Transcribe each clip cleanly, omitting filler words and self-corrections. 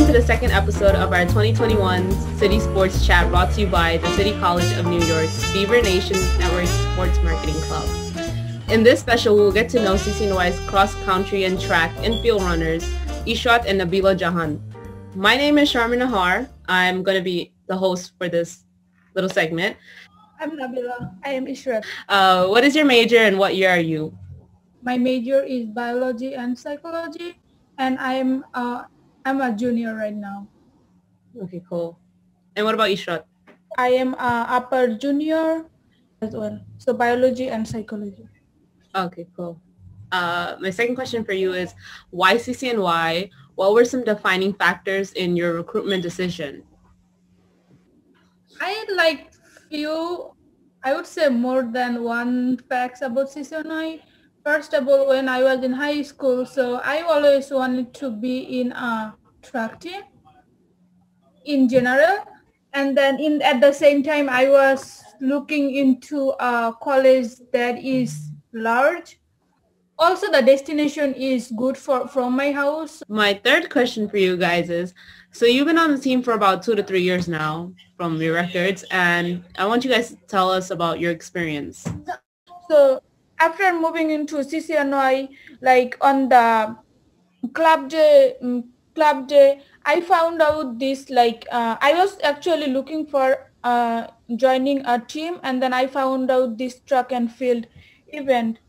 to the second episode of our 2021 City Sports Chat, brought to you by the City College of New York's Beaver Nation Network Sports Marketing Club. In this special, we'll get to know CCNY's cross-country and track and field runners, Israt and Nabila Jahan. My name is Sharma Nahar. I'm going to be the host for this little segment. I'm Nabila. I am Israt. What is your major and what year are you? My major is biology and psychology, and I'm a junior right now. Okay, cool. And what about Israt? I am upper junior as well. So biology and psychology. Okay, cool. My second question for you is, why CCNY? What were some defining factors in your recruitment decision? I like I would say more than one facts about CCNY. First of all, when I was in high school, so I always wanted to be in a track team in general. And then at the same time, I was looking into a college that is large. Also, the destination is good from my house. My third question for you guys is, so you've been on the team for about 2 to 3 years now from your records, and I want you guys to tell us about your experience. So after moving into CCNY, like on the club day, I found out this, I was actually looking for joining a team, and then I found out this track and field event.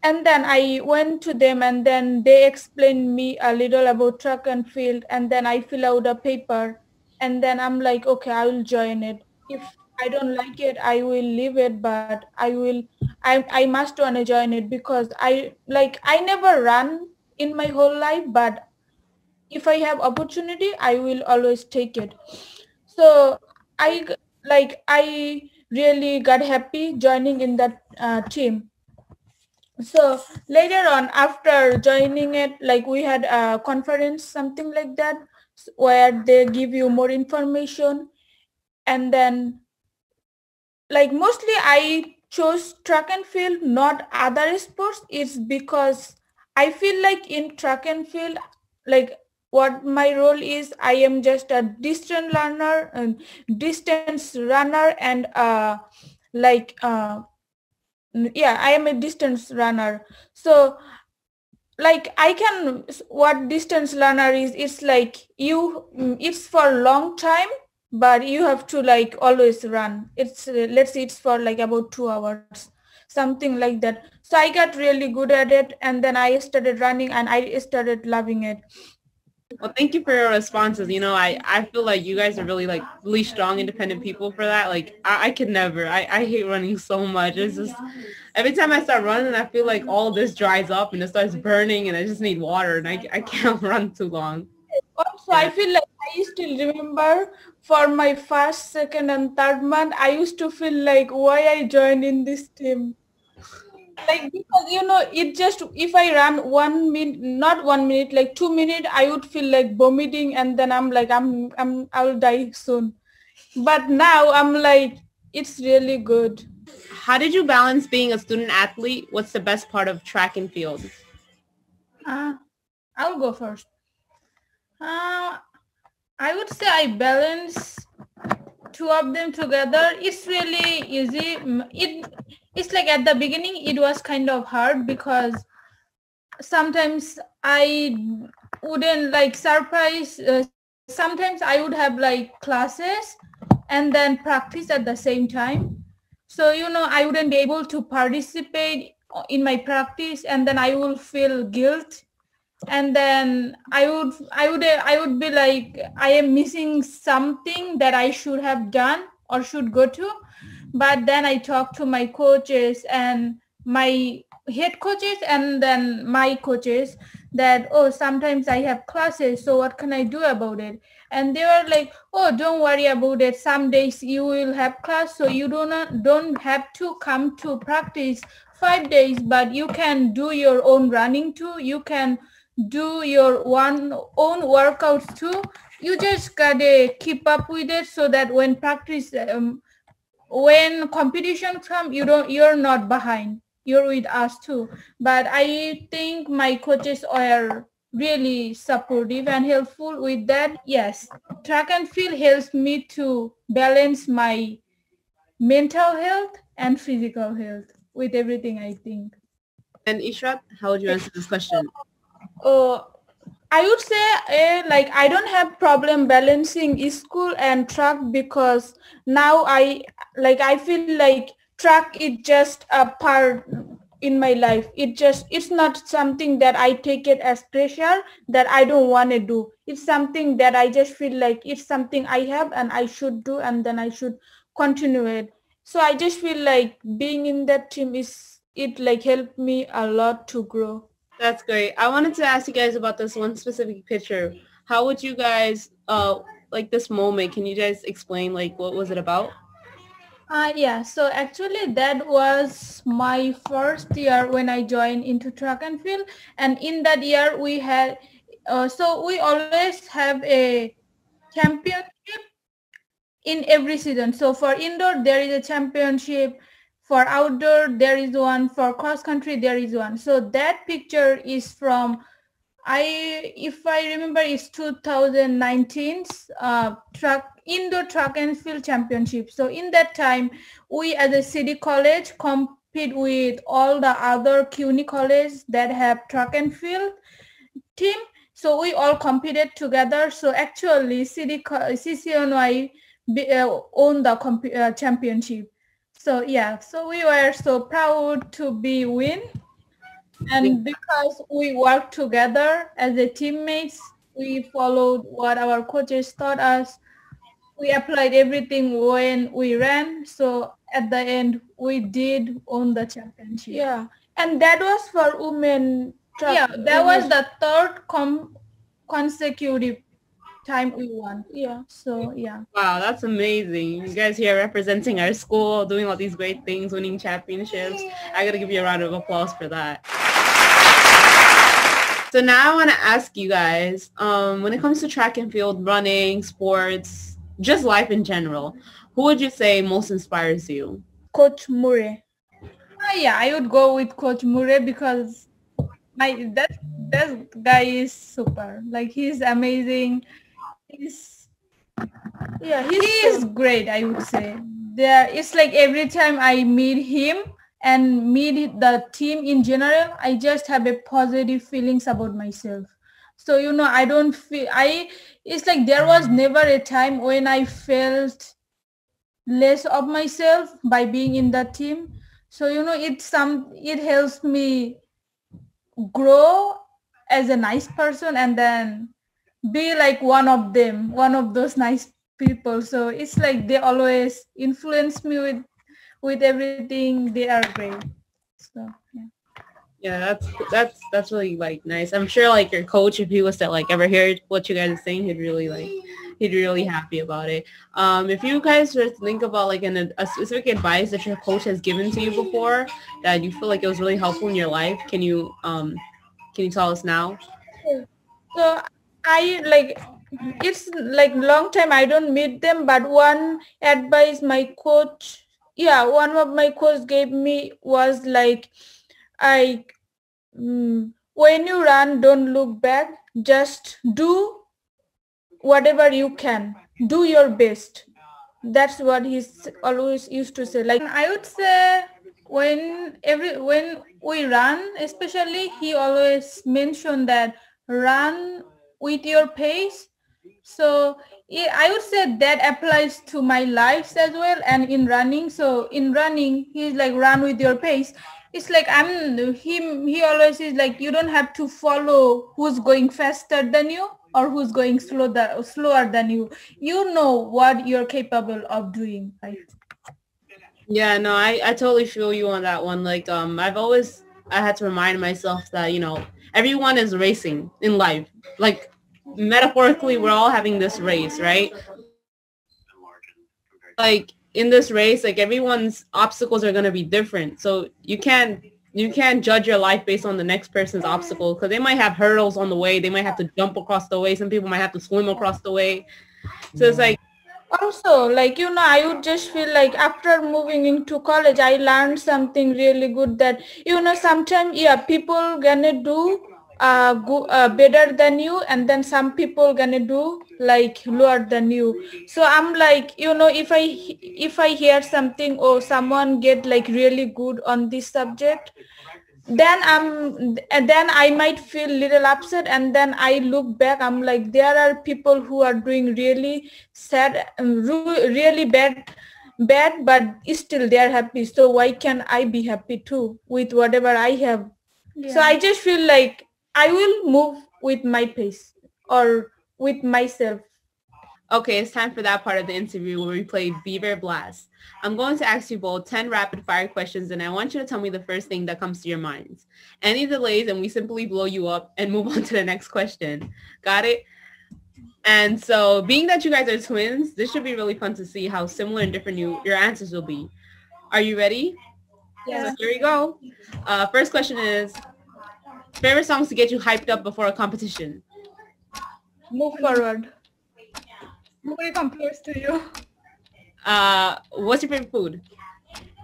And then I went to them, and then they explained me a little about track and field, and then I fill out a paper, and then I'm like, okay, I will join it. If I don't like it, I will leave it, but I must want to join it because I never run in my whole life, but if I have opportunity, I will always take it. So I really got happy joining in that team. So later on, after joining it, like we had a conference, something like that, where they give you more information. And then like mostly I chose track and field, not other sports. It's because I feel like in track and field, like what my role is, I am just a distance runner and I am a distance runner. So like what distance runner is, it's like it's for long time, but you have to like always run. It's let's say it's for like about 2 hours, something like that. So I got really good at it, and then I started running and I started loving it. Well, thank you for your responses. You know, I feel like you guys are really strong, independent people for that. Like, I could never. I hate running so much. It's just, every time I start running, I feel like all of this dries up and it starts burning and I just need water and I can't run too long. Also, I feel like I still remember for my first, second, and third month, I used to feel like why I joined in this team. Like, because it just, if I ran 1 minute, not 1 minute, like 2 minutes, I would feel like vomiting, and then I'm like, I'll die soon. But now I'm like, it's really good. How did you balance being a student athlete? What's the best part of track and field? I'll go first. I would say I balance 2 of them together. It's really easy. It's like at the beginning it was kind of hard because sometimes I wouldn't like surprise. Sometimes I would have like classes and then practice at the same time. So I wouldn't be able to participate in my practice, and then I will feel guilt, and then I would be like I am missing something that I should have done or should go to. But then I talked to my coaches and my head coaches and then my coaches that, sometimes I have classes, so what can I do about it? And they were like, don't worry about it. Some days you will have class, so you don't have to come to practice 5 days, but you can do your own running too. You can do your own workouts too. You just gotta keep up with it so that when when competition comes, you're not behind. You're with us too. But I think my coaches were really supportive and helpful with that. Yes, track and field helps me to balance my mental health and physical health with everything, I think. And Ishrat, how would you answer this question? uh, I would say like I don't have problem balancing school and track because now I feel like track is just a part in my life. It's not something that I take it as pressure that I don't want to do. It's something that I just feel like it's something I have and I should do, and then I should continue it. So I just feel like being in that team is it like helped me a lot to grow. That's great. I wanted to ask you guys about this one specific picture. How would you guys like this moment? Can you guys explain like what was it about? Yeah, so actually that was my first year when I joined into track and field, and in that year we had, so we always have a championship in every season. So for indoor there is a championship, for outdoor there is one, for cross country there is one. So that picture is from if I remember, it's 2019's indoor track and field championship. So in that time, we as a city college compete with all the other CUNY colleges that have track and field team. So we all competed together. So actually, CCNY owned the championship. So yeah, so we were so proud to be win, and because we worked together as a teammates, we followed what our coaches taught us. We applied everything when we ran. So at the end, we did own the championship. Yeah, and that was for women track. Yeah, that was the third consecutive time we won. Yeah. So yeah. Wow, that's amazing. You guys here representing our school, doing all these great things, winning championships. I gotta give you a round of applause for that. So now I want to ask you guys, when it comes to track and field, running, sports, just life in general, who would you say most inspires you? Coach Murray. Yeah, I would go with Coach Murray because that guy is super. Like he's amazing. He's he is great, I would say. It's like every time I meet him and meet the team in general, I just have a positive feelings about myself. So I don't feel it's like there was never a time when I felt less of myself by being in that team. So it helps me grow as a nice person and then be like one of them, one of those nice people. So it's like they always influence me with everything. They are great. So yeah. Yeah, that's really like nice. I'm sure like your coach, if he was to like ever hear what you guys are saying, he'd be really happy about it. If you guys were to think about like a specific advice that your coach has given to you before that you feel like it was really helpful in your life, can you tell us now? So I like it's like long time I don't meet them, but one advice my coach, one of my coach gave me was like, when you run, don't look back. Just do whatever you can. Do your best. That's what he's always used to say. Like I would say when we run, especially, he always mentioned that run with your pace. So I would say that applies to my life as well and in running. So in running, he's like run with your pace. It's like he always is like you don't have to follow who's going faster than you or who's going slower than you. You know what you're capable of doing, right? Yeah, no, I totally feel you on that one. Like I had to remind myself that, everyone is racing in life. Like metaphorically, we're all having this race, right? Like in this race, like everyone's obstacles are going to be different. So you can't judge your life based on the next person's obstacle because they might have hurdles on the way. They might have to jump across the way. Some people might have to swim across the way. So it's like, also, like, I would just feel like after moving into college, I learned something really good that, sometimes, people gonna do better than you, and then some people gonna do like lower than you. So I'm like, if I hear something or someone get like really good on this subject, then I might feel little upset, and then I look back, I'm like, there are people who are doing really sad, really bad, but still they are happy. So why can I be happy too with whatever I have? Yeah. So I just feel like I will move with my pace or with myself. Okay, it's time for that part of the interview where we play Beaver Blast. I'm going to ask you both 10 rapid fire questions, and I want you to tell me the first thing that comes to your minds. Any delays and we simply blow you up and move on to the next question. Got it? And so being that you guys are twins, this should be really fun to see how similar and different your answers will be. Are you ready? Yeah. So here we go. First question is, favorite songs to get you hyped up before a competition? Move forward. Nobody come close to you. What's your favorite food?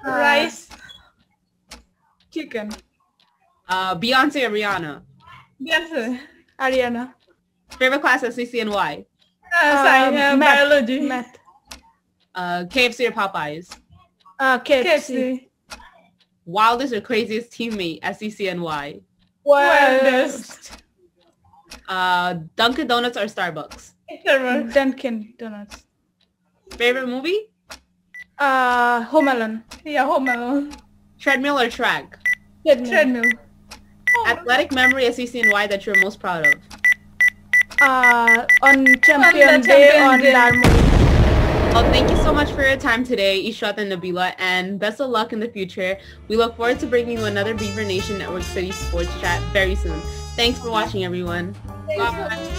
Rice. Chicken. Beyonce or Rihanna? Beyonce. Ariana. Favorite class at CCNY? Science, biology. Math. KFC or Popeyes? KFC. Wildest or craziest teammate at CCNY? Wildest. Dunkin' Donuts or Starbucks? Dunkin' Donuts. Favorite movie? Home Alone. Yeah, Home Alone. Treadmill or track? Treadmill. Athletic memory at CCNY that you're most proud of? On Champion Day on Darmo. Well, thank you so much for your time today, Israt and Nabila, and best of luck in the future. We look forward to bringing you another Beaver Nation Network City Sports Chat very soon. Thanks for watching, everyone. Bye.